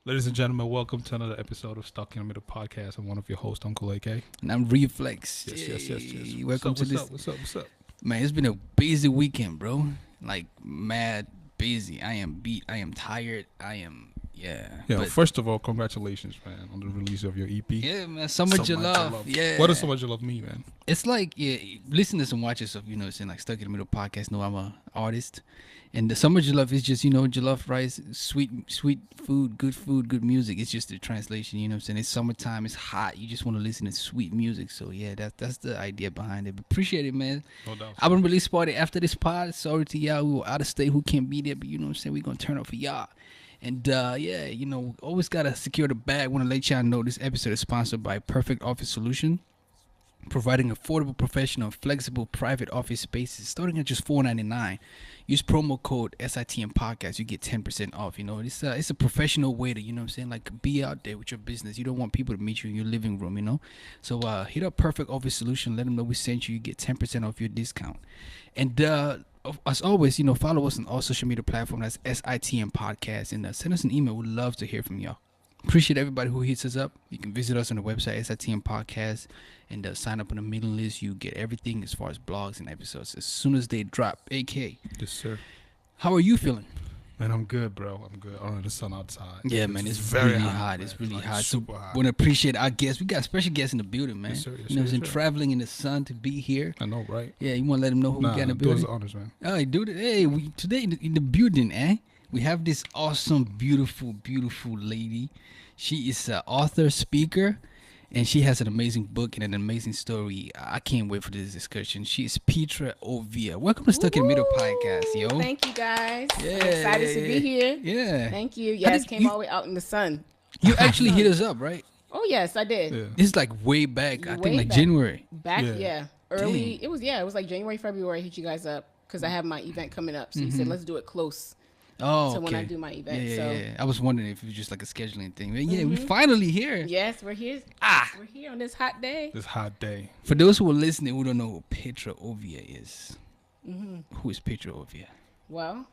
Ladies and gentlemen, welcome to another episode of Stuck in the Middle podcast. I'm one of your hosts, Uncle AK. And I'm Reflex. Yes. Welcome to this. What's up? Man, it's been a busy weekend, bro. Like, mad busy. I am beat. I am tired. Yeah, first of all, congratulations, man, on the release of your EP. Yeah, man. So much your love. Yeah. What does so much your love mean, man? It's like, listeners and watchers of, saying like Stuck in the Middle podcast know I'm an artist. And the So Much Your Love is just, jollof rice, sweet food, good music. It's just the translation, you know what I'm saying? It's summertime, it's hot. You just want to listen to sweet music. So, yeah, that's the idea behind it. But appreciate it, man. No doubt. Album release party after this pod. Sorry to y'all who are out of state who can't be there, but you know what I'm saying? We're going to turn up for y'all. And, always got to secure the bag. Want to let y'all know this episode is sponsored by Perfect Office Solution, providing affordable, professional, flexible, private office spaces starting at just $4.99. Use promo code SITM podcast. You get 10% off. It's a professional way to, like be out there with your business. You don't want people to meet you in your living room, So hit up Perfect Office Solution. Let them know we sent you. You get 10% off your discount. And as always, follow us on all social media platforms. That's SITM podcast. And send us an email. We'd love to hear from y'all. Appreciate everybody who hits us up. You can visit us on the website, SITM Podcast, and sign up on the mailing list. You get everything as far as blogs and episodes as soon as they drop. AK. Yes, sir. How are you feeling? Man, I'm good, bro. I'm good. Oh, the sun outside. Yeah, man, it's very hot. It's really hot. Super hot. Want to appreciate our guests. We got special guests in the building, man. Yes, sir. Traveling in the sun to be here. I know, right? Yeah, you want to let them know who we got in the building? Do us honors, man. All right, dude. Hey, today in the building, we have this awesome, beautiful lady. She is an author, speaker, and she has an amazing book and an amazing story. I can't wait for this discussion. She is Petra Ovia. Welcome to Stuck in the Middle podcast, yo. Thank you, guys. Yeah, I'm excited to be here. Yeah. Thank you. Yes, came all the way out in the sun. You actually hit us up, right? Oh, yes, I did. Yeah. This is like way back. I think like back. January. Early. Dang. It was like January, February. I hit you guys up because I have my event coming up. So you said, let's do it close. Oh, so when I do my event. Yeah. I was wondering if it was just like a scheduling thing. But yeah, we finally here. Yes, we're here. We're here on this hot day. For those who are listening who don't know who Petra Ovia is, who is Petra Ovia? Well,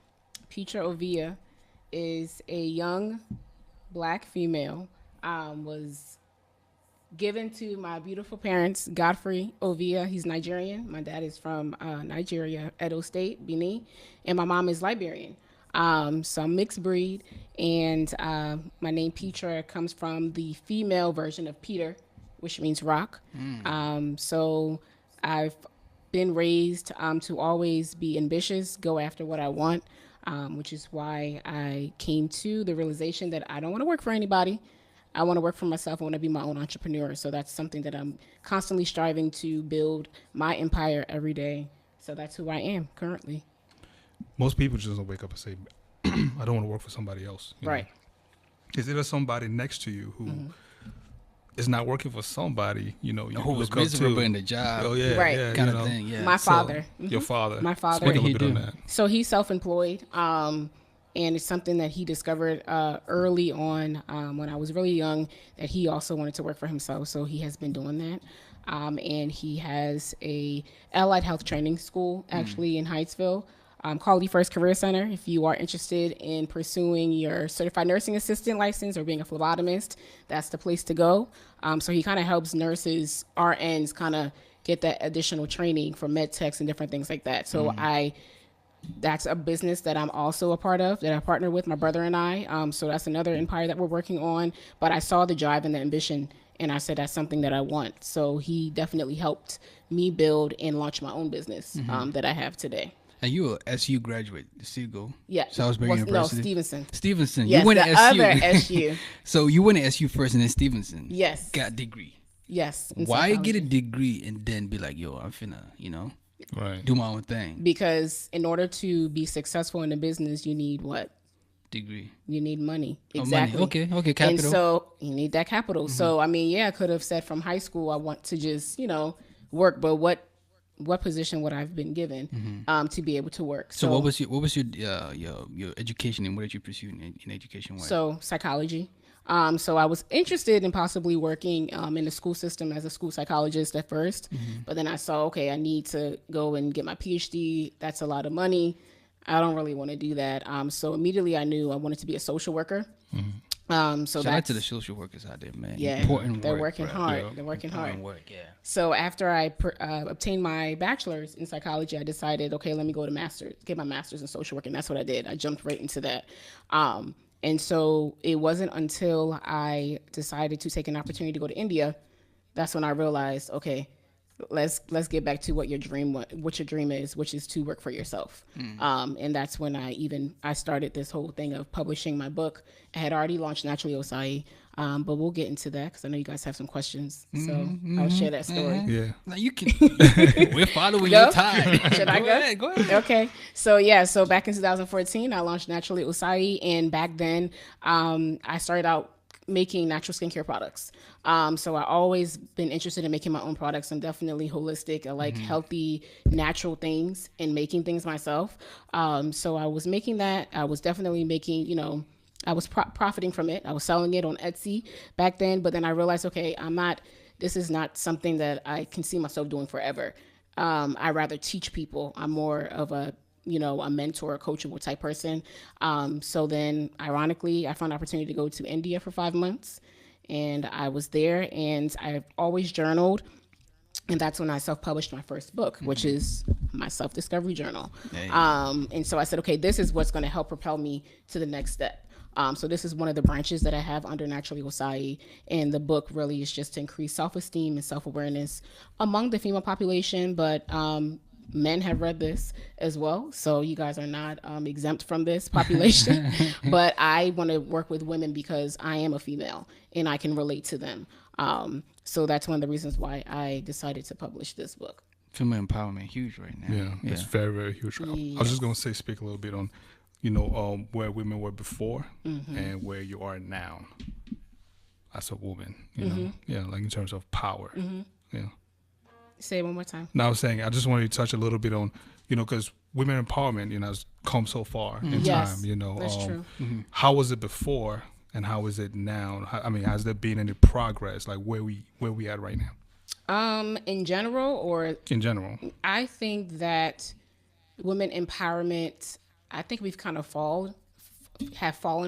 Petra Ovia is a young black female. Was given to my beautiful parents, Godfrey Ovia. He's Nigerian. My dad is from Nigeria, Edo State, Benin, and my mom is Liberian. So I'm mixed breed, and my name Petra comes from the female version of Peter, which means rock. So I've been raised to always be ambitious, go after what I want, which is why I came to the realization that I don't want to work for anybody. I want to work for myself. I want to be my own entrepreneur. So that's something that I'm constantly striving to build my empire every day. So that's who I am currently. Most people just don't wake up and say, I don't want to work for somebody else. Right. Is there somebody next to you who is not working for somebody, you who was miserable in the job? Oh, yeah. Right. Yeah, kind of thing, yeah. My father. Your father. My father. Speak a little bit on that. So he's self-employed, and it's something that he discovered early on when I was really young, that he also wanted to work for himself. So he has been doing that. And he has a allied health training school, actually, in Hyattsville. Quality First Career Center. If you are interested in pursuing your certified nursing assistant license or being a phlebotomist, that's the place to go. So he kind of helps nurses, RNs, kind of get that additional training for med techs and different things like that. So that's a business that I'm also a part of, that I partner with my brother and I. So that's another empire that we're working on. But I saw the drive and the ambition, and I said that's something that I want. So he definitely helped me build and launch my own business that I have today. And you a SU graduate, still go? Yeah. Salisbury University? No, Stevenson. Stevenson. Yes, you went the to SU. other SU. So you went to SU first and then Stevenson. Yes. Got a degree. Yes. Why get a degree and then be like, yo, I'm finna, right, do my own thing? Because in order to be successful in the business, you need what? Degree. You need money. Oh, Exactly. money. Okay, capital. And so you need that capital. So, I mean, I could have said from high school, I want to just, work, but what position would I have been given to be able to work? So what was your education, and what did you pursue in education? So psychology. So I was interested in possibly working in the school system as a school psychologist at first, but then I saw, okay, I need to go and get my PhD. That's a lot of money. I don't really want to do that. So immediately I knew I wanted to be a social worker. So Shout out that's to the social workers out there, man. yeah, Important they're work, working bro. hard. Yeah. They're working Important hard. work, yeah. So after I obtained my bachelor's in psychology, I decided, okay, let me go to get my master's in social work, and that's what I did. I jumped right into that. And so it wasn't until I decided to take an opportunity to go to India, that's when I realized, okay, let's get back to what your dream is, which is to work for yourself. And that's when I started this whole thing of publishing my book. I had already launched Naturally Osayi, but we'll get into that because I know you guys have some questions, so I'll share that story. Yeah. Now you can. We're following Go? your time. Should I go? Go ahead. Okay. So back in 2014, I launched Naturally Osayi, and back then, I started out making natural skincare products. So I always been interested in making my own products. I'm definitely holistic. I like healthy, natural things and making things myself. So I was making that. I was definitely making, I was profiting from it. I was selling it on Etsy back then, but then I realized, okay, this is not something that I can see myself doing forever. I rather teach people. I'm more of a mentor, a coachable type person. So then ironically, I found an opportunity to go to India for 5 months, and I was there, and I've always journaled. And that's when I self-published my first book, which is my self-discovery journal. And so I said, okay, this is what's going to help propel me to the next step. So this is one of the branches that I have under Naturally Osayi, and the book really is just to increase self-esteem and self-awareness among the female population, but men have read this as well, so you guys are not exempt from this population. But I want to work with women because I am a female and I can relate to them. So that's one of the reasons why I decided to publish this book. Female empowerment, huge right now. Yeah, it's very, very huge. I was just going to speak a little bit on, where women were before and where you are now as a woman, like in terms of power. Yeah. Say it one more time. No, I was saying, I just wanted to touch a little bit on, because women empowerment, has come so far in Yes, time, that's true. How was it before and how is it now? Has there been any progress, like where we at right now? In general, or in general? I think that women empowerment, I think we've kind of fallen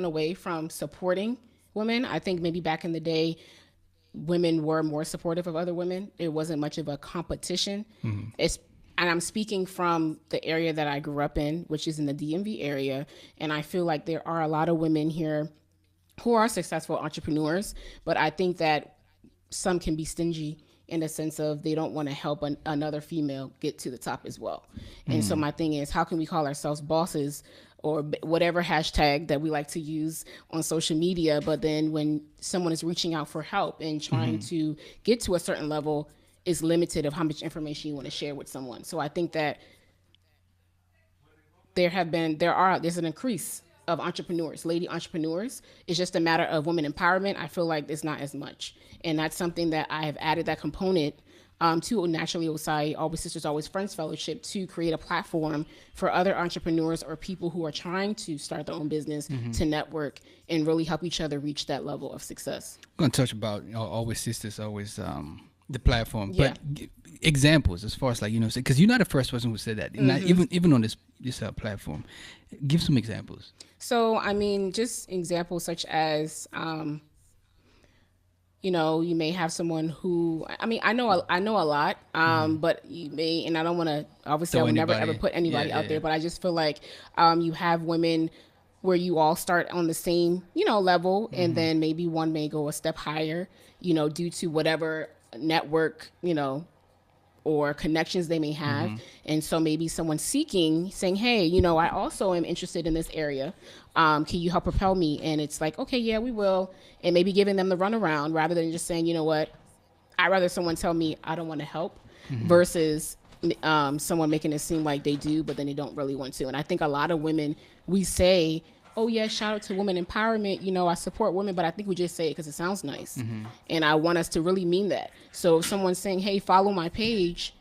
away from supporting women. I think maybe back in the day, women were more supportive of other women. It wasn't much of a competition. And I'm speaking from the area that I grew up in, which is in the DMV area. And I feel like there are a lot of women here who are successful entrepreneurs, but I think that some can be stingy in the sense of they don't want to help another female get to the top as well. And so my thing is, how can we call ourselves bosses or whatever hashtag that we like to use on social media, but then when someone is reaching out for help and trying to get to a certain level, is limited of how much information you want to share with someone. So I think that there's an increase of entrepreneurs, lady entrepreneurs. It's just a matter of women empowerment. I feel like it's not as much. And that's something that I have added that component to Naturally Osayi, Always Sisters, Always Friends Fellowship, to create a platform for other entrepreneurs or people who are trying to start their own business to network and really help each other reach that level of success. I'm going to touch about Always Sisters, Always the platform. Yeah. But examples as far as because you're not the first person who said that. Not even on this platform. Give some examples. So, just examples such as, you may have someone who, I know a lot, but you may, and I don't want to, obviously I would never ever put anybody out there, but I just feel like you have women where you all start on the same, level, and then maybe one may go a step higher, due to whatever network, or connections they may have. And so maybe someone saying, hey, I also am interested in this area. Can you help propel me? And it's like, okay, yeah, we will. And maybe giving them the runaround rather than just saying, you know what, I'd rather someone tell me I don't want to help versus someone making it seem like they do, but then they don't really want to. And I think a lot of women, we say, oh yeah, shout out to women empowerment. I support women, but I think we just say it because it sounds nice. And I want us to really mean that. So if someone's saying, hey, follow my page,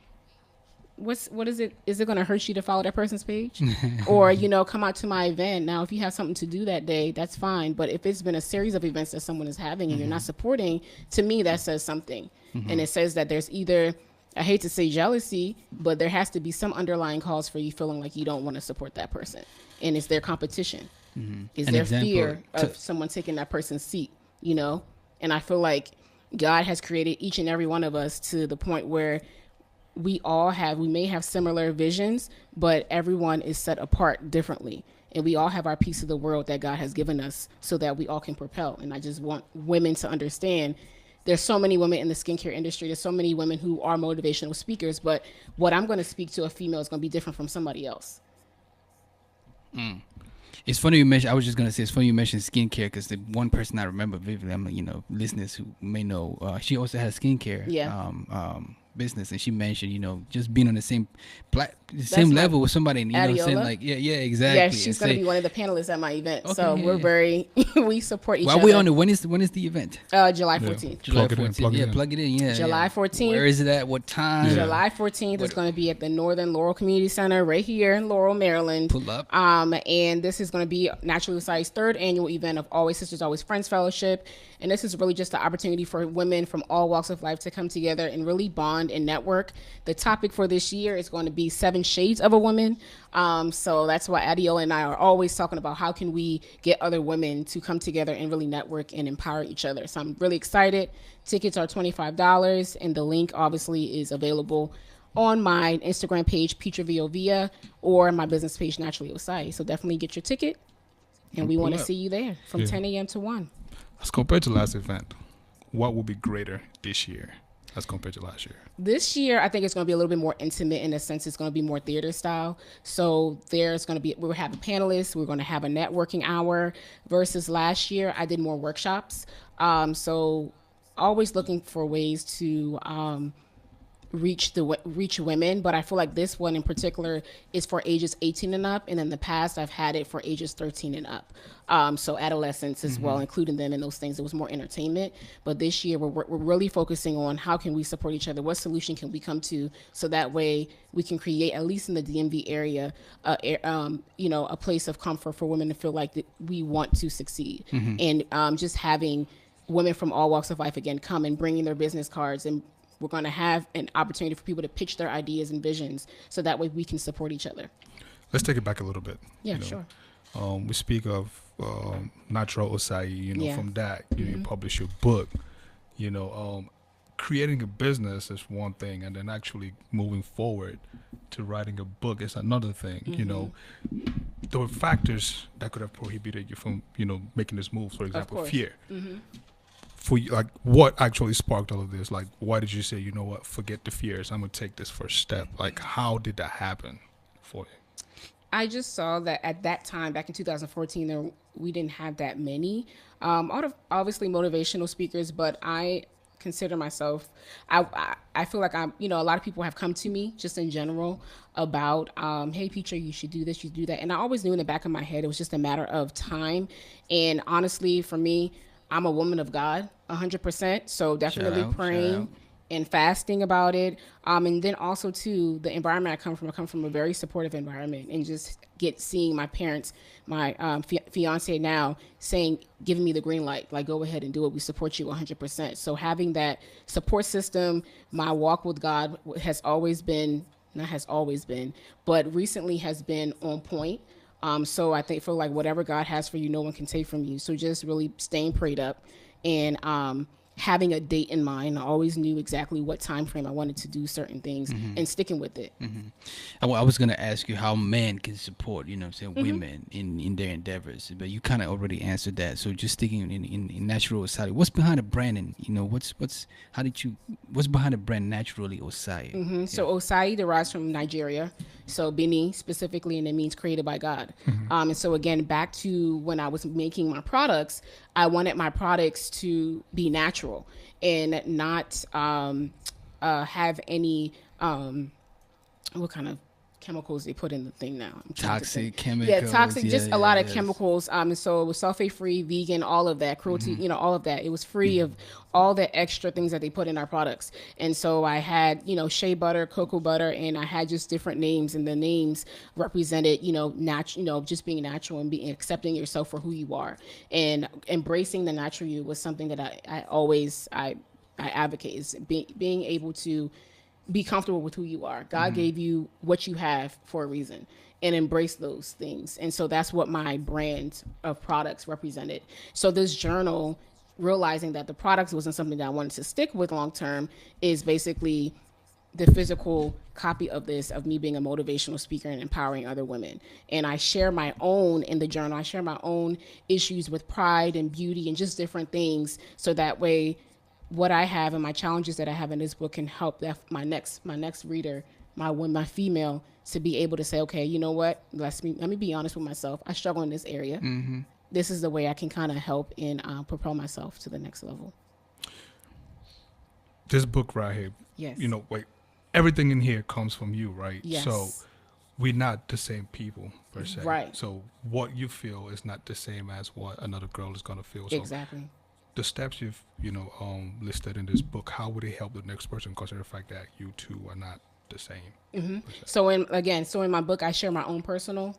what is it? Is it going to hurt you to follow that person's page? Or, come out to my event. Now, if you have something to do that day, that's fine. But if it's been a series of events that someone is having and you're not supporting, to me, that says something. And it says that there's either, I hate to say jealousy, but there has to be some underlying cause for you feeling like you don't want to support that person. And it's their competition. Is An there example fear to- of someone taking that person's seat, you know? And I feel like God has created each and every one of us to the point where we may have similar visions, but everyone is set apart differently. And we all have our piece of the world that God has given us so that we all can propel. And I just want women to understand there's so many women in the skincare industry. There's so many women who are motivational speakers, but what I'm going to speak to a female is going to be different from somebody else. It's funny you mentioned. I was just gonna say it's funny you mentioned skincare because the one person I remember vividly, listeners who may know, she also has skincare business, and she mentioned, just being on the same level with somebody, and saying like, yeah, exactly. Yeah, she's gonna be one of the panelists at my event. Okay, so we're very we support each other. While we on it, when is the event? July 14th. July 14th. Plug it in. Yeah. July 14th. Where is it at? What time? July 14th is going to be at the Northern Laurel Community Center right here in Laurel, Maryland. Pull up. And this is going to be Naturally Osayi's third annual event of Always Sisters, Always Friends Fellowship. And this is really just an opportunity for women from all walks of life to come together and really bond and network. The topic for this year is going to be 7 Shades of a Woman. So that's why Adiola and I are always talking about how can we get other women to come together and really network and empower each other. So I'm really excited. Tickets are $25, and the link obviously is available on my Instagram page, Petra Ovia, or my business page, Naturally Osayi. So definitely get your ticket, and we want to see you there from 10 a.m. to 1. As compared to last event, what will be greater this year as compared to last year? This year, I think it's going to be a little bit more intimate in the sense it's going to be more theater style. So there's going to be, we'll have a panelist, we're going to have a networking hour versus last year, I did more workshops. So always looking for ways to reach women, but I feel like this one in particular is for ages 18 and up, and in the past I've had it for ages 13 and up, so adolescents as well, including them in those things. It was more entertainment, but this year we're really focusing on how can we support each other, what solution can we come to, so that way we can create, at least in the DMV area, a place of comfort for women to feel like that we want to succeed. And just having women from all walks of life again come and bringing their business cards, and we're going to have an opportunity for people to pitch their ideas and visions so that way we can support each other. Let's take it back a little bit. Yeah, sure. We speak of Natural Osayi, from that, you publish your book, creating a business is one thing, and then actually moving forward to writing a book is another thing. There were factors that could have prohibited you from, making this move, for example, fear. For you, like, what actually sparked all of this? Like, why did you say, you know what, forget the fears, I'm gonna take this first step? Like, how did that happen for you? I just saw that at that time, back in 2014, we didn't have that many, obviously motivational speakers, but I consider myself, I feel like I'm, a lot of people have come to me just in general about, hey, Petra, you should do this, you should do that. And I always knew in the back of my head, it was just a matter of time. And honestly, for me, I'm a woman of God, 100%. So definitely praying and fasting about it. And then also too, the environment I come from a very supportive environment, and just seeing my parents, my fiance now giving me the green light, like, go ahead and do it. We support you 100%. So having that support system, my walk with God has always been, but recently has been on point. So I feel like whatever God has for you, no one can take from you. So just really staying prayed up and having a date in mind. I always knew exactly what time frame I wanted to do certain things and sticking with it. I was going to ask you how men can support, women in their endeavors, but you kind of already answered that. So just sticking in Natural Osayi, what's behind the brand, and what's behind the brand Naturally Osayi? So Osayi derives from Nigeria, so Benin specifically, and it means created by God. And so again, back to when I was making my products, I wanted my products to be natural and not have any what kind of chemicals they put in the thing now. Toxic chemicals. Yeah, toxic, just a lot of chemicals. And so it was sulfate-free, vegan, all of that, cruelty, all of that. It was free of all the extra things that they put in our products. And so I had, shea butter, cocoa butter, and I had just different names, and the names represented, just being natural and accepting yourself for who you are. And embracing the natural you was something that I always advocate, is being able to be comfortable with who you are. God gave you what you have for a reason, and embrace those things. And so that's what my brand of products represented. So this journal, realizing that the products wasn't something that I wanted to stick with long term, is basically the physical copy of this, of me being a motivational speaker and empowering other women. And I share my own, in the journal, I share my own issues with pride and beauty and just different things. So that way, what I have and my challenges that I have in this book can help that my next reader, my female, to be able to say, okay, you know what? Let me be honest with myself. I struggle in this area. This is the way I can kind of help and propel myself to the next level. This book right here, Yes. you know, wait, everything in here comes from you, right? Yes. So we're not the same people per se. Right. So what you feel is not the same as what another girl is going to feel. So Exactly. the steps you've, listed in this book, how would it help the next person consider the fact that you two are not the same? So in my book, I share my own personal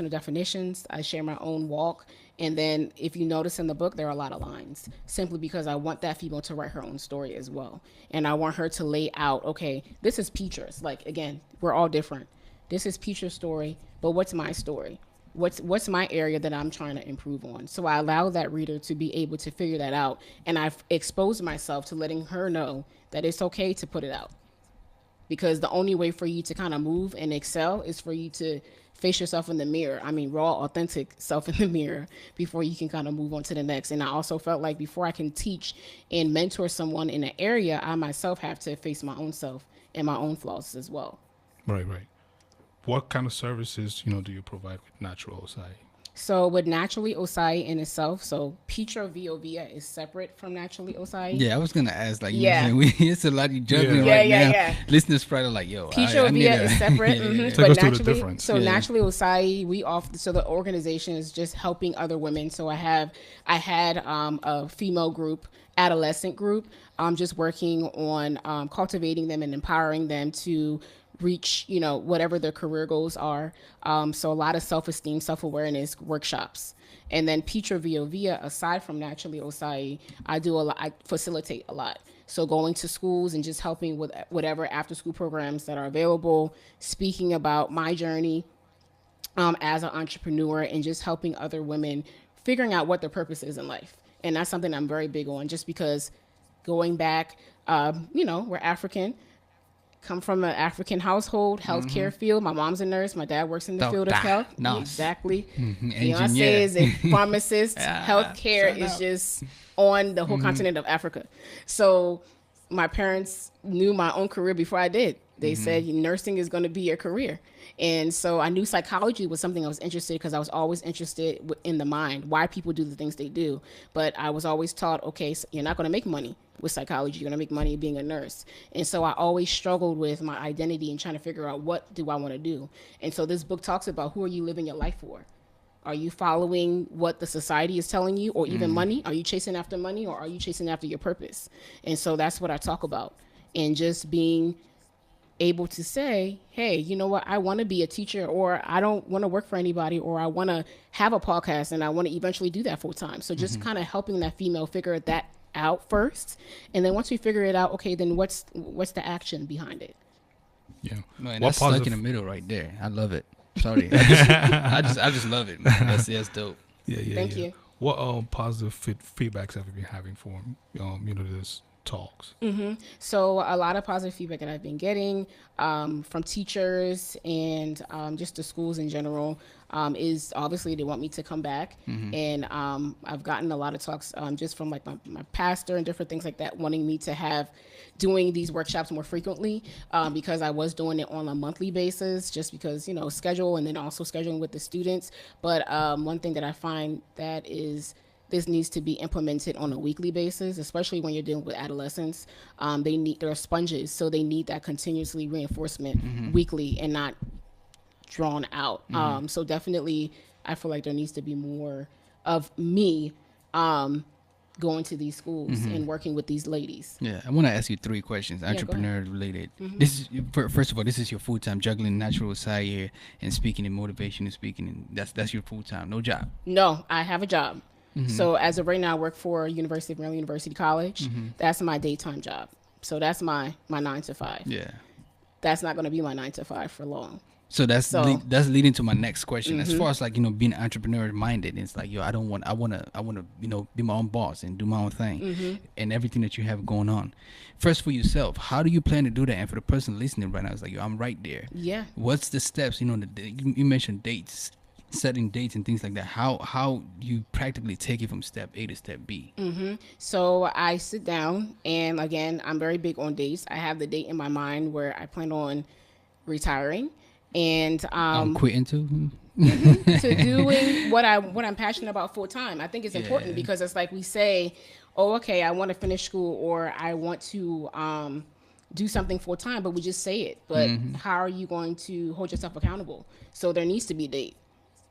definitions. I share my own walk. And then if you notice in the book, there are a lot of lines, simply because I want that female to write her own story as well. And I want her to lay out, okay, this is Petra's. Like, again, we're all different. This is Petra's story, but what's my story? What's my area that I'm trying to improve on? So I allow that reader to be able to figure that out. And I've exposed myself to letting her know that it's okay to put it out. Because the only way for you to kind of move and excel is for you to face yourself in the mirror. I mean, raw, authentic self in the mirror before you can kind of move on to the next. And I also felt like before I can teach and mentor someone in an area, I myself have to face my own self and my own flaws as well. Right. What kind of services, do you provide with Natural Osayi? So with Naturally Osayi in itself, so Petra Ovia is separate from Naturally Osayi. Yeah, I was gonna ask, like, Yeah. it's a lot of juggling Yeah. right now. Yeah. Listeners probably like, yo, Petra I need Ovia is separate. Take But us through the naturally, difference. so Yeah. Naturally Osayi, we offer. So the organization is just helping other women. So I had a female group, adolescent group, just working on cultivating them and empowering them to reach, whatever their career goals are. So a lot of self-esteem, self-awareness workshops. And then Petra Ovia, aside from Naturally Osayi, I facilitate a lot. So going to schools and just helping with whatever after-school programs that are available, speaking about my journey as an entrepreneur, and just helping other women figuring out what their purpose is in life. And that's something I'm very big on, just because going back, we're African, come from an African household, healthcare field. My mom's a nurse. My dad works in the field of health. Nice. Exactly. Fiance Engineer. is a pharmacist. Healthcare shout is out. just on the whole continent of Africa. So my parents knew my own career before I did. They said nursing is going to be your career. And so I knew psychology was something I was interested, because I was always interested in the mind, why people do the things they do. But I was always taught, okay, so you're not going to make money with psychology. You're going to make money being a nurse. And so I always struggled with my identity and trying to figure out, what do I want to do? And so this book talks about, who are you living your life for? Are you following what the society is telling you, or even money? Are you chasing after money, or are you chasing after your purpose? And so that's what I talk about. And just being able to say, hey, you know what, I want to be a teacher, or I don't want to work for anybody, or I want to have a podcast and I want to eventually do that full time. So just kind of helping that female figure that out first. And then once we figure it out, okay, then what's the action behind it? Yeah. Man, that's stuck in the middle right there. I love it. Sorry, I just love it, man. That's dope. Yeah. Thank you. What positive feedbacks have you been having for this talks? So a lot of positive feedback that I've been getting from teachers and just the schools in general is obviously they want me to come back. And I've gotten a lot of talks just from like my pastor and different things like that, wanting me to have doing these workshops more frequently, because I was doing it on a monthly basis, just because, schedule, and then also scheduling with the students. But one thing that I find that is, this needs to be implemented on a weekly basis, especially when you're dealing with adolescents. They're sponges, so they need that continuously reinforcement weekly and not drawn out. So definitely, I feel like there needs to be more of me going to these schools and working with these ladies. Yeah, I want to ask you 3 questions, entrepreneur related. This is, first of all, this is your full time, juggling Natural Osayi and speaking and motivation and speaking, and that's your full time, no job. No, I have a job. So as of right now, I work for University of Maryland University College. That's my daytime job. So that's my 9 to 5. Yeah. That's not going to be my 9 to 5 for long. So that's leading to my next question. Mm-hmm. As far as like, being entrepreneur minded, it's like, I want to, be my own boss and do my own thing Mm-hmm. and everything that you have going on. First, for yourself, how do you plan to do that? And for the person listening right now, it's like, I'm right there. Yeah. What's the steps? You mentioned dates, setting dates and things like that. How you practically take it from step A to step B? Mm-hmm. So I sit down, and again, I'm very big on dates. I have the date in my mind where I plan on retiring. And I'm quitting too. to doing what I'm passionate about full time. I think it's important because it's like we say, oh, okay, I want to finish school or I want to do something full time, but we just say it. But how are you going to hold yourself accountable? So there needs to be a date.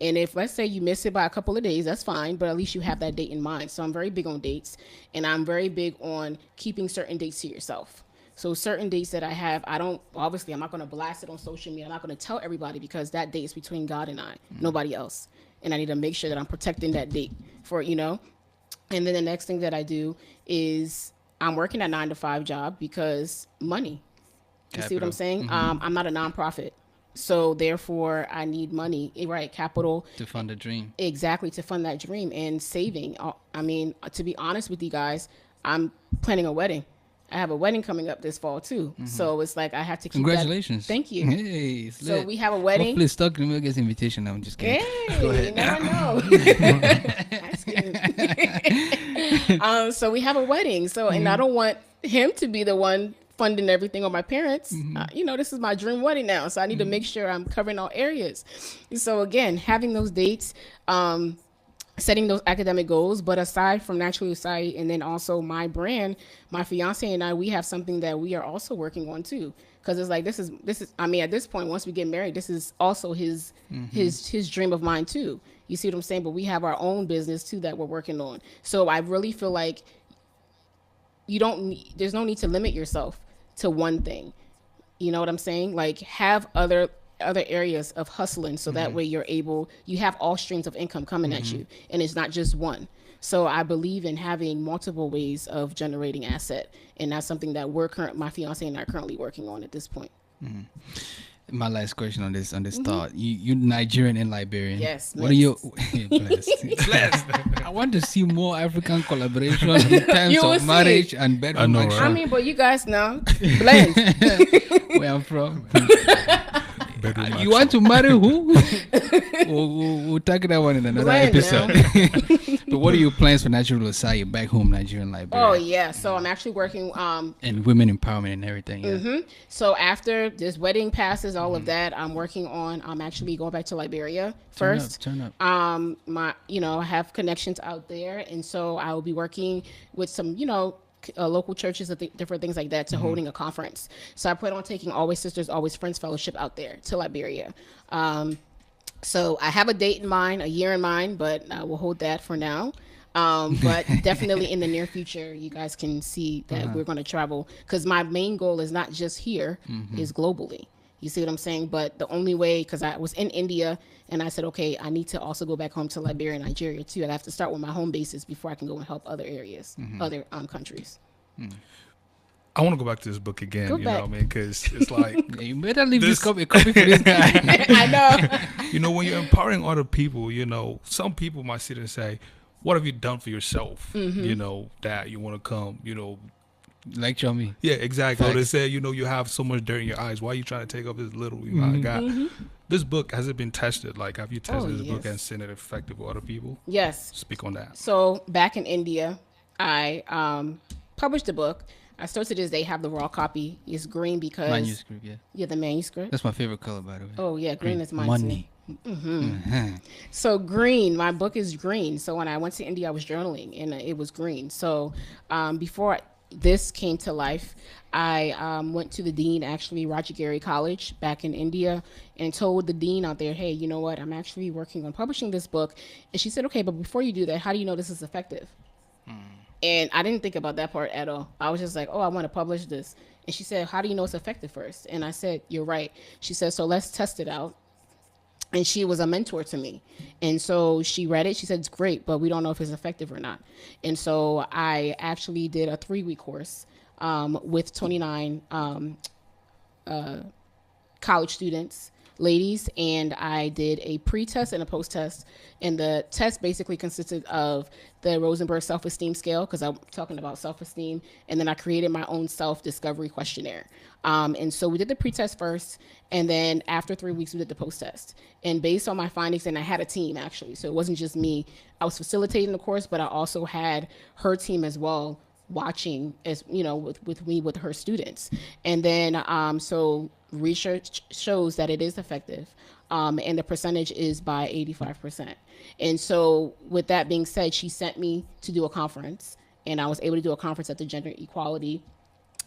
And if, let's say, you miss it by a couple of days, that's fine, but at least you have that date in mind. So I'm very big on dates, and I'm very big on keeping certain dates to yourself. So certain dates that I have, I'm not going to blast it on social media. I'm not going to tell everybody because that date is between God and I, nobody else. And I need to make sure that I'm protecting that date And then the next thing that I do is I'm working a 9 to 5 job because money. You see what I'm saying? I'm not a nonprofit. So therefore I need money, right? Capital. To fund the dream. Exactly. To fund that dream and saving. I mean, to be honest with you guys, I'm planning a wedding. I have a wedding coming up this fall too. So it's like I have to keep Congratulations. Thank you. Hey, so we have a wedding. Hopefully Stock Mill gets invitation. I'm just kidding. Hey, Go ahead. You never know. So we have a wedding. So, and I don't want him to be the one funding everything, or my parents. This is my dream wedding now. So I need to make sure I'm covering all areas. So again, having those dates, setting those academic goals, but aside from Naturally Osayi and then also my brand, my fiance and I, we have something that we are also working on too. Cause it's like, this is, I mean, at this point, once we get married, this is also his dream of mine too. You see what I'm saying? But we have our own business too that we're working on. So I really feel like there's no need to limit yourself to one thing. You know what I'm saying? Like have other areas of hustling so that way you have all streams of income coming at you, and it's not just one. So I believe in having multiple ways of generating asset, and that's something that my fiance and I are currently working on at this point. My last question on this thought: you Nigerian and Liberian. Yes. What are your blessed? I want to see more African collaboration in terms of marriage and bedroom action. I mean, but you guys know, blend. Where I'm from. You want to marry who? we'll tackle that one in another episode. But what are your plans for Naturally Osayi back home, Nigeria and Liberia? Oh yeah, so I'm actually working and women empowerment and everything. Yeah. So after this wedding passes, all of that, I'm working on. I'm actually going back to Liberia first. Turn up. I have connections out there, and so I will be working with some, local churches and different things like that to holding a conference. So I plan on taking Always Sisters, Always Friends Fellowship out there to Liberia. So I have a date in mind, a year in mind, but we'll hold that for now. But definitely in the near future, you guys can see that we're going to travel, because my main goal is not just here, is globally. You see what I'm saying? But the only way, because I was in India and I said, okay, I need to also go back home to Liberia and Nigeria too. I have to start with my home bases before I can go and help other areas, other countries. I want to go back to this book again, know what I mean? Because it's like... you better leave this copy for this guy. I know. When you're empowering other people, some people might sit and say, what have you done for yourself, that you want to come, lecture on me. Yeah, exactly. Or they say, you have so much dirt in your eyes. Why are you trying to take up this little guy? This book, has it been tested? Like, have you tested this book and seen it effective with other people? Yes. Speak on that. So back in India, I published a book. I still to this day have the raw copy. It's green because... Manuscript, yeah. Yeah, the manuscript. That's my favorite color, by the way. Oh, yeah, green is mine Money. too. So green, my book is green. So when I went to India, I was journaling and it was green. So before this came to life, I went to the dean, actually, Rajagiri College back in India, and told the dean out there, hey, you know what? I'm actually working on publishing this book. And she said, okay, but before you do that, how do you know this is effective? And I didn't think about that part at all. I was just like, oh, I want to publish this. And she said, how do you know it's effective first? And I said, you're right. She said, so let's test it out. And she was a mentor to me. And so she read it. She said, it's great, but we don't know if it's effective or not. And so I actually did a 3-week course with 29 college students, ladies, and I did a pre-test and a post-test. And the test basically consisted of the Rosenberg self-esteem scale, because I'm talking about self-esteem, and then I created my own self-discovery questionnaire. And so we did the pre-test first, and then after 3 weeks we did the post-test. And based on my findings, and I had a team actually, so it wasn't just me. I was facilitating the course, but I also had her team as well, watching, as you know, with me, with her students. And then so research shows that it is effective, and the percentage is by 85%. And so with that being said, she sent me to do a conference, and I was able to do a conference at the Gender Equality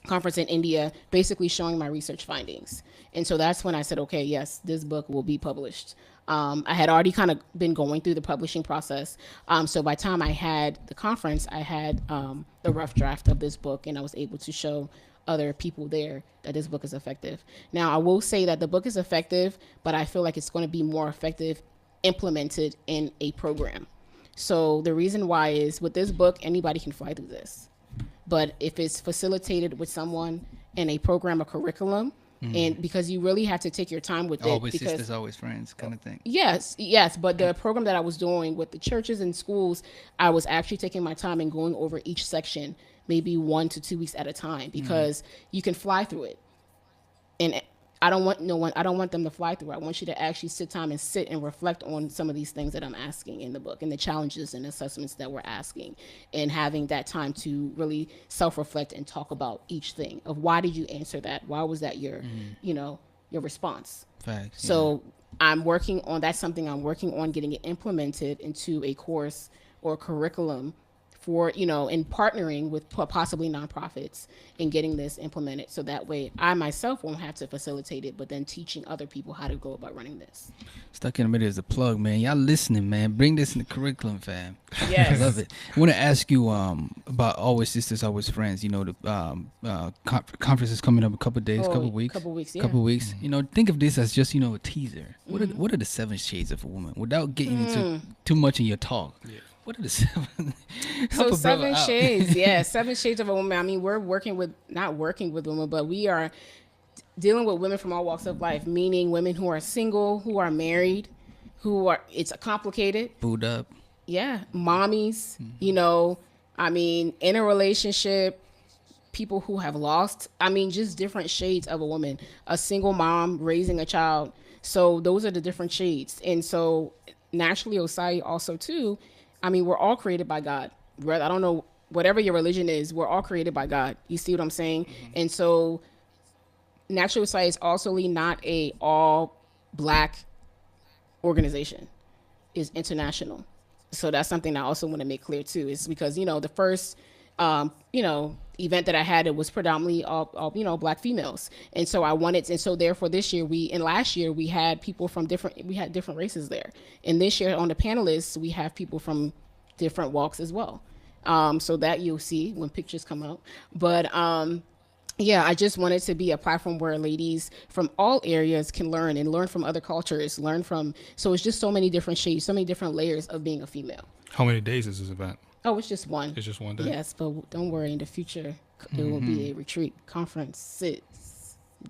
Conference in India, basically showing my research findings. And so that's when I said, okay, yes, this book will be published. I had already kind of been going through the publishing process. So by the time I had the conference, I had the rough draft of this book, and I was able to show other people there that this book is effective. Now, I will say that the book is effective, but I feel like it's going to be more effective implemented in a program. So the reason why is with this book, anybody can fly through this. But if it's facilitated with someone in a program or curriculum, and because you really have to take your time with it. Always because, sisters, always friends kind of thing. Yes. But the program that I was doing with the churches and schools, I was actually taking my time and going over each section, maybe 1 to 2 weeks at a time, because you can fly through it. And I don't want them to fly through. I want you to actually sit and reflect on some of these things that I'm asking in the book, and the challenges and assessments that we're asking, and having that time to really self-reflect and talk about each thing of why did you answer that? Why was that your response? Facts. So I'm working on, that's something I'm working on, getting it implemented into a course or curriculum for, and partnering with possibly nonprofits and getting this implemented. So that way I myself won't have to facilitate it, but then teaching other people how to go about running this. Stuck in the middle is a plug, man. Y'all listening, man. Bring this in the curriculum, fam. Yes. I love it. I want to ask you about Always Sisters, Always Friends. The conference is coming up a couple of days, couple of weeks. Couple weeks. Think of this as just, a teaser. What are the 7 shades of a woman? Without getting into too much in your talk. Yeah. What are the 7? So 7 shades, yeah, 7 shades of a woman. I mean, we're not working with women, but we are dealing with women from all walks of life, meaning women who are single, who are married, it's complicated. Booed up. Yeah, mommies, in a relationship, people who have lost, just different shades of a woman. A single mom raising a child. So those are the different shades. And so Naturally Osayi also too, we're all created by God. I don't know, whatever your religion is, we're all created by God. You see what I'm saying? Mm-hmm. And so Naturally Osayi is also not a all Black organization. It's international. So that's something I also want to make clear too, is because, the first, event that I had, it was predominantly all Black females. And so therefore this year last year we had people from different races there. And this year on the panelists, we have people from different walks as well. So that you'll see when pictures come out. But I just wanted to be a platform where ladies from all areas can learn from other cultures, so it's just so many different shades, so many different layers of being a female. How many days is this event? Oh, it's just one. It's just one day? Yes, but don't worry. In the future, it will be a retreat conference. Will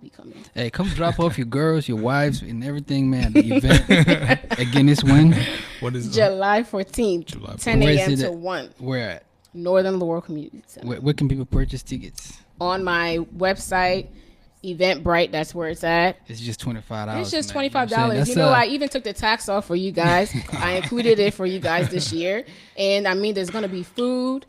be coming. Hey, come drop off your girls, your wives, and everything, man. The event. Again, it's when? What is July 14th, 10 a.m. to 1. Where at? Northern Laurel Community Center. Where can people purchase tickets? On my website, Eventbrite, that's where it's at. It's just $25. It's just $25. I even took the tax off for you guys. I included it for you guys this year. And there's going to be food,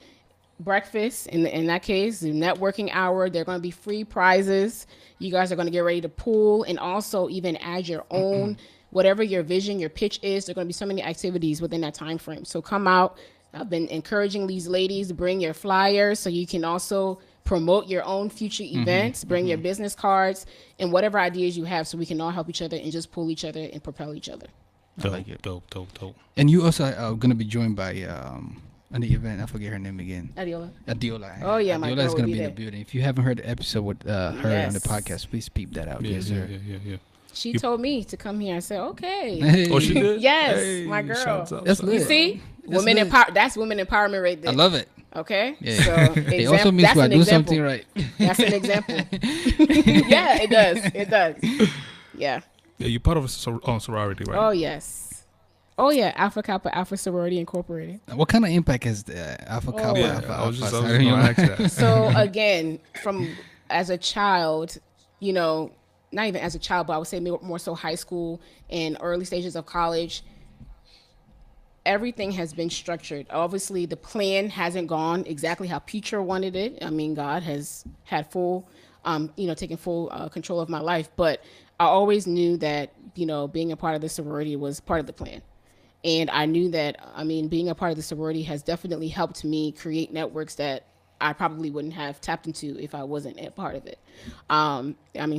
breakfast, in that case, the networking hour. There are going to be free prizes. You guys are going to get ready to pool and also even add your own, whatever your vision, your pitch is. There are going to be so many activities within that time frame. So come out. I've been encouraging these ladies to bring your flyers so you can also promote your own future events, bring your business cards and whatever ideas you have, so we can all help each other and just pull each other and propel each other. I like it. Dope. And you also are going to be joined by on the event, I forget her name again. Adiola. Oh yeah, Adiola is going to be in the building. If you haven't heard the episode with her on the podcast, please peep that out. Yeah. She told me to come here. I said, okay. Hey. Oh, she did? Yes, my girl. That's lit. You see? That's women empowerment right there. I love it. Okay. Yeah. So It also means that's what? an Do example. something right. That's an example. Yeah, it does. It does. Yeah. Yeah, you're part of a sorority, right? Oh yes. Oh yeah. Alpha Kappa Alpha Sorority Incorporated. What kind of impact has the Alpha Kappa? Yeah, Alpha, I was Alpha? just going to ask that. So again, from as a child, you know, not even as a child, but I would say more so high school and early stages of college, everything has been structured. Obviously, the plan hasn't gone exactly how Petra wanted it. I mean, God has had full, taken full control of my life. But I always knew that, being a part of the sorority was part of the plan. And I knew that, being a part of the sorority has definitely helped me create networks that I probably wouldn't have tapped into if I wasn't a part of it.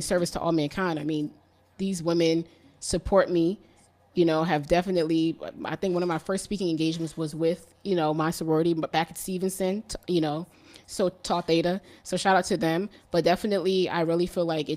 Service to all mankind. These women support me, have definitely, I think one of my first speaking engagements was with, my sorority, but back at Stevenson, so Tau Theta. So shout out to them. But definitely, I really feel like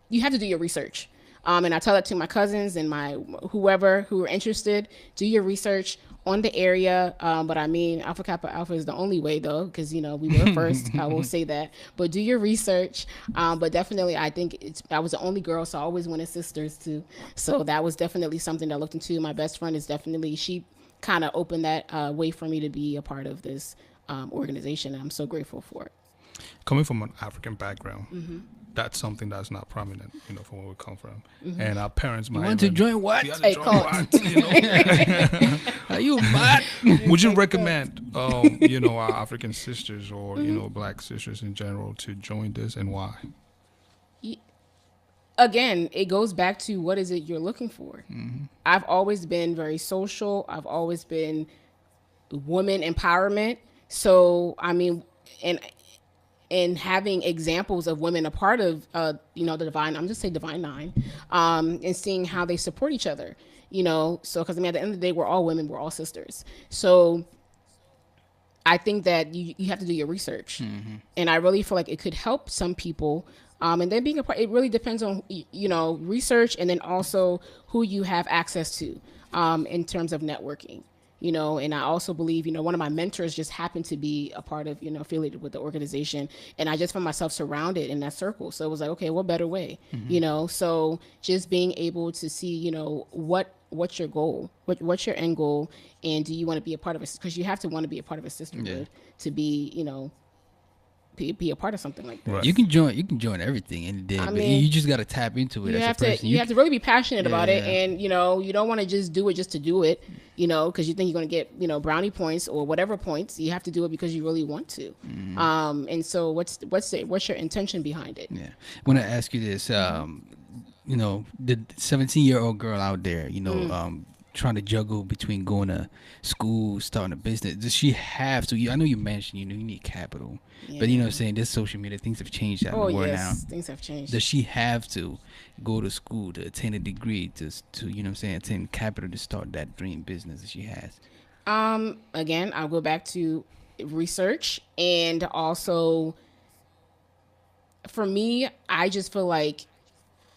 you have to do your research. And I tell that to my cousins and my whoever who are interested, do your research on the area. But Alpha Kappa Alpha is the only way though, because, we were first. I will say that. But do your research. But definitely, I think I was the only girl, so I always wanted sisters too. So that was definitely something that I looked into. My best friend is definitely, she kind of opened that way for me to be a part of this organization. And I'm so grateful for it. Coming from an African background, that's something that's not prominent, from where we come from. And our parents might want to join what? Hey, Are you mad? Would you recommend, our African sisters or, Black sisters in general to join this, and why? Again, it goes back to what is it you're looking for. I've always been very social. I've always been woman empowerment. So, and having examples of women a part of, the divine, I'm just say divine nine, and seeing how they support each other, so, cause at the end of the day, we're all women, we're all sisters. So I think that you have to do your research, and I really feel like it could help some people. And then being a part, it really depends on, research, and then also who you have access to, in terms of networking. And I also believe, one of my mentors just happened to be a part of, affiliated with the organization. And I just found myself surrounded in that circle. So it was like, okay, what better way, so just being able to see, what's your goal, what's your end goal, and do you want to be a part of it? Because you have to want to be a part of a sisterhood to be, be a part of something like that. Right. You can join everything in the day, but you just got to tap into it as a person. You have to really be passionate about it, and you don't want to just do it just to do it, because you think you're going to get brownie points or whatever points. You have to do it because you really want to. And so what's your intention behind it? Yeah, I want to ask you this. The 17-year-old girl out there, trying to juggle between going to school, starting a business. Does she have to? I know you mentioned, you need capital, but I'm saying this social media, things have changed out in the world now. Things have changed. Does she have to go to school to attain a degree to attain capital to start that dream business that she has? Again, I'll go back to research, and also for me, I just feel like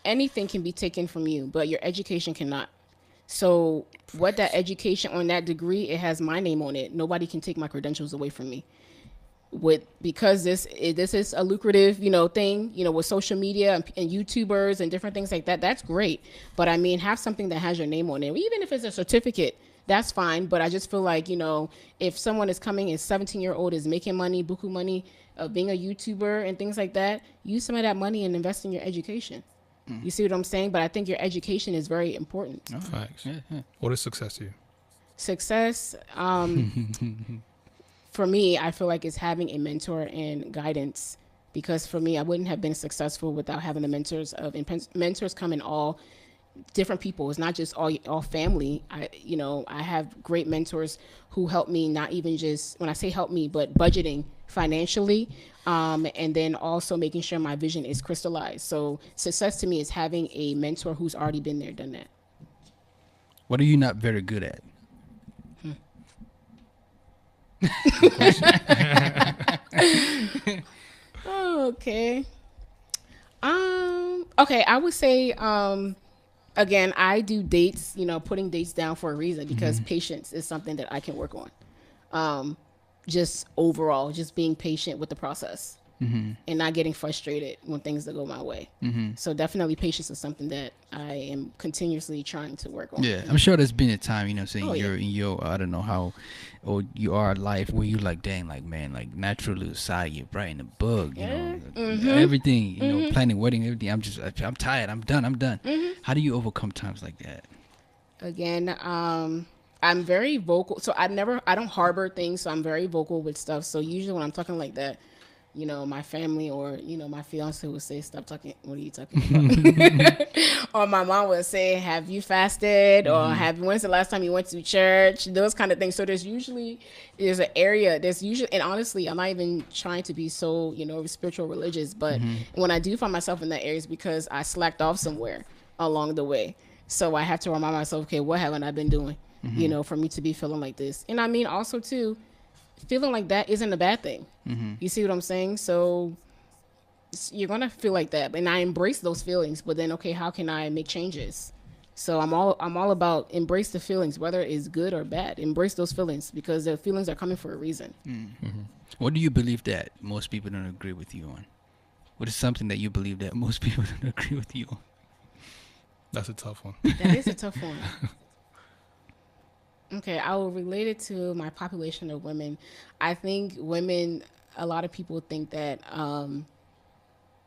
anything can be taken from you, but your education cannot. So what that education on that degree, it has my name on it. Nobody can take my credentials away from me. Because this is a lucrative, thing, with social media and YouTubers and different things like that. That's great. But have something that has your name on it. Even if it's a certificate, that's fine. But I just feel like, if someone is coming, is 17-year-old, is making money, buku money, being a YouTuber and things like that, use some of that money and invest in your education. You see what I'm saying? But I think your education is very important. Oh, thanks. What is success to you? Success, for me, I feel like it's having a mentor and guidance. Because for me, I wouldn't have been successful without having the mentors. Mentors come in all different people. It's not just all family. I have great mentors who help me, not even just, when I say help me, but budgeting financially, and then also making sure my vision is crystallized. So success to me is having a mentor who's already been there, done that. What are you not very good at? Okay. Okay, I would say, again, I do dates, putting dates down for a reason, because patience is something that I can work on. just overall, just being patient with the process. And not getting frustrated when things don't go my way. So definitely patience is something that I am continuously trying to work on. Yeah, I'm sure there's been a time, you know, saying Oh, you're in your, I don't know how old you are in life, where you like, dang, like, man, like Naturally Osayi, you're writing a book, you know, everything, you know, planning wedding, everything. I'm tired. I'm done. How do you overcome times like that? Again, I'm very vocal. So I don't harbor things. So I'm very vocal with stuff. So usually when I'm talking like that, you know, my family or, you know, my fiance would say, stop talking. What are you talking about? Or my mom would say, have you fasted? Or when's the last time you went to church? Those kind of things. So there's usually an area, and honestly, I'm not even trying to be so, you know, spiritual religious, but when I do find myself in that area, it's because I slacked off somewhere along the way. So I have to remind myself, okay, what haven't I been doing, you know, for me to be feeling like this? And I mean, also too, feeling like that isn't a bad thing. You see what I'm saying? So you're gonna feel like that, and I embrace those feelings. But then, okay, how can I make changes? So I'm all about embrace the feelings, whether it's good or bad. Embrace those feelings because the feelings are coming for a reason. What do you believe that most people don't agree with you on? What is something that you believe that most people don't agree with you on? That's a tough one. That is a tough one. Okay, I will relate it to my population of women. I think women, a lot of people think that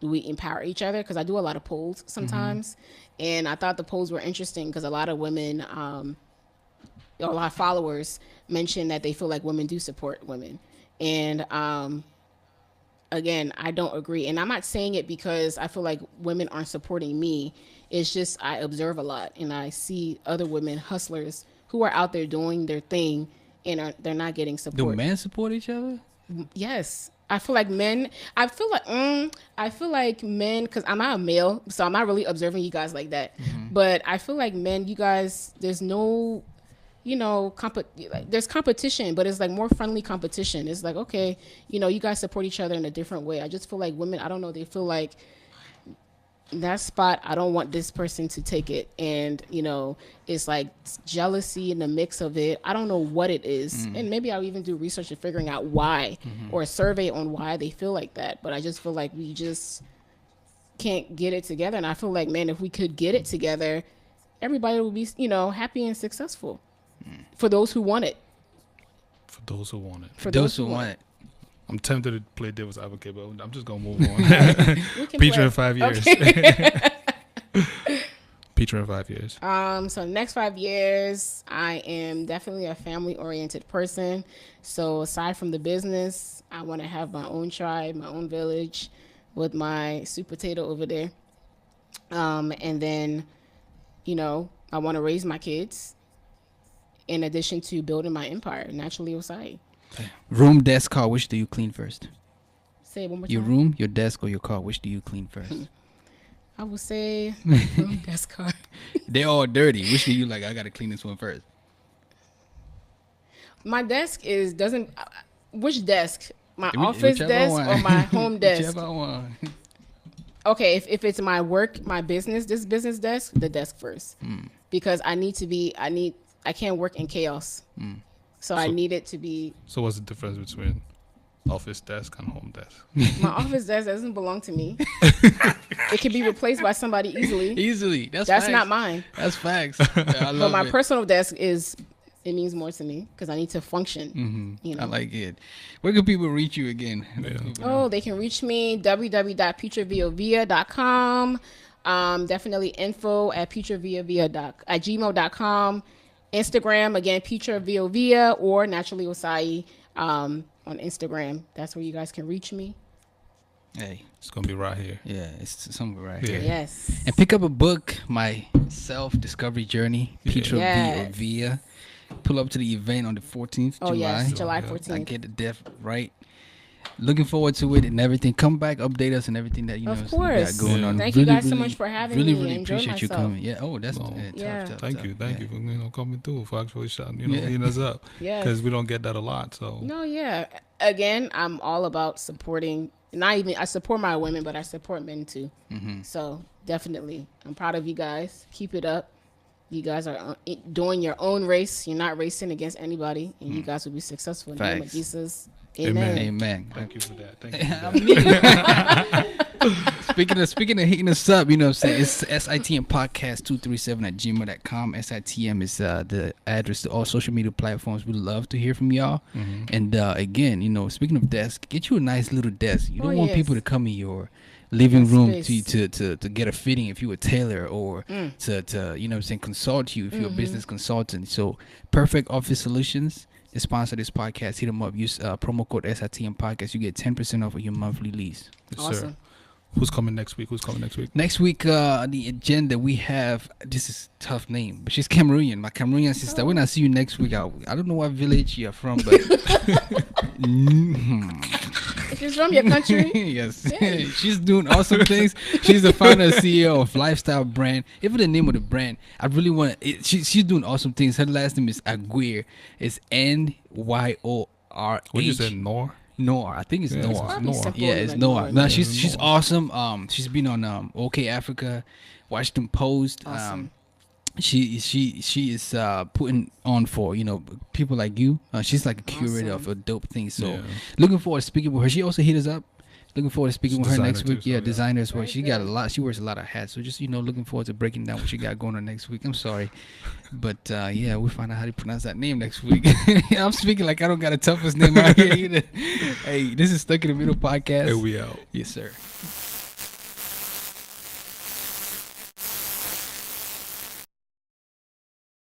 we empower each other because I do a lot of polls sometimes. And I thought the polls were interesting because a lot of women, a lot of followers mention that they feel like women do support women. And again, I don't agree. And I'm not saying it because I feel like women aren't supporting me. It's just I observe a lot and I see other women, hustlers, who are out there doing their thing and they're not getting support. Do men support each other? Yes. I feel like men, I feel like men, because I'm not a male, so I'm not really observing you guys like that. But I feel like men, you guys, there's no, you know, there's competition, but it's like more friendly competition. It's like, okay, you know, you guys support each other in a different way. I just feel like women, I don't know, they feel like that spot, I don't want this person to take it. And, you know, it's like jealousy in the mix of it. I don't know what it is. And maybe I'll even do research in figuring out why or a survey on why they feel like that. But I just feel like we just can't get it together. And I feel like, man, if we could get it together, everybody would be, you know, happy and successful for those who want it. For those who want it. For those who want it. I'm tempted to play devil's advocate, but I'm just going to move on. Petra in 5 years. Okay. Petra in 5 years. So next 5 years, I am definitely a family-oriented person. So aside from the business, I want to have my own tribe, my own village with my sweet potato over there. And then, you know, I want to raise my kids in addition to building my empire, Naturally Osayi. Room, desk, car, which do you clean first? Say it one more time. Your room, your desk, or your car, which do you clean first? I would say room, desk, car. They're all dirty. Which do you like? I got to clean this one first. My desk which desk? My office desk or my home desk? Whichever one. Okay, if it's my work, my business, this business desk, the desk first. Because I can't work in chaos. So I need it to be. So what's the difference between office desk and home desk? My office desk doesn't belong to me. It can be replaced by somebody easily. Easily. That's facts. Not mine. That's facts. I love but my it. personal desk it means more to me because I need to function. You know? I like it. Where can people reach you again? Yeah. They can reach me www.petraovia.com. Definitely info@petraovia@gmail.com. Instagram, again, Petra Ovia or Naturally Osayi on Instagram. That's where you guys can reach me. Hey. It's going to be right here. Yeah, it's somewhere right here. Yes. And pick up a book, My Self-Discovery Journey, Petra Ovia. Pull up to the event on the 14th, July. Yes, July 14th. I get the depth right. Looking forward to it and everything. Come back, update us and everything that you know got going on. Thank you guys so much for having me. Really appreciate you coming. Yeah. Oh, that's tough. Thank you for coming through, for actually hitting us up. Because we don't get that a lot. So again, I'm all about supporting. I support my women, but I support men too. So definitely, I'm proud of you guys. Keep it up. You guys are doing your own race. You're not racing against anybody, and you guys will be successful in the name of Jesus. Amen. Amen. Thank you for that. Thank you for that. Speaking of hitting us up, you know what I'm saying? It's SITM Podcast 237@gmail.com. SITM is the address to all social media platforms. We'd love to hear from y'all. And again, you know, speaking of desk, get you a nice little desk. You don't want people to come in your living room to get a fitting if you're a tailor, or to you know what I'm saying, consult you if you're a business consultant. So Perfect Office Solutions, they sponsor this podcast. Hit them up. Use promo code SITM Podcast. You get 10% off of your monthly lease. Yes, Awesome. sir. Who's coming next week? Next week, on the agenda, we have, this is a tough name, but she's Cameroonian. My Cameroonian sister. When I see you next week, I don't know what village you're from, but She's from your country. yes. She's doing awesome things. She's the founder and CEO of Lifestyle Brand. Even the name of the brand, I really want it. She's doing awesome things. Her last name is Aguirre. It's Nyorh. What you said, Nor? Noah, I think it's Noah. Yeah, it's Noah. No, she's awesome. She's been on OK Africa, Washington Post. Awesome. She is putting on for, you know, people like you. She's like a curator of a dope thing. So looking forward to speaking with her. She also hit us up. Looking forward to speaking with her next week. Designer as well. She got a lot. She wears a lot of hats. So just, you know, looking forward to breaking down what she got going on next week. I'm sorry, but we'll find out how to pronounce that name next week. I'm speaking like I don't got a toughest name out here either. Hey, this is Stuck in the Middle podcast. Here we out. Yes, sir.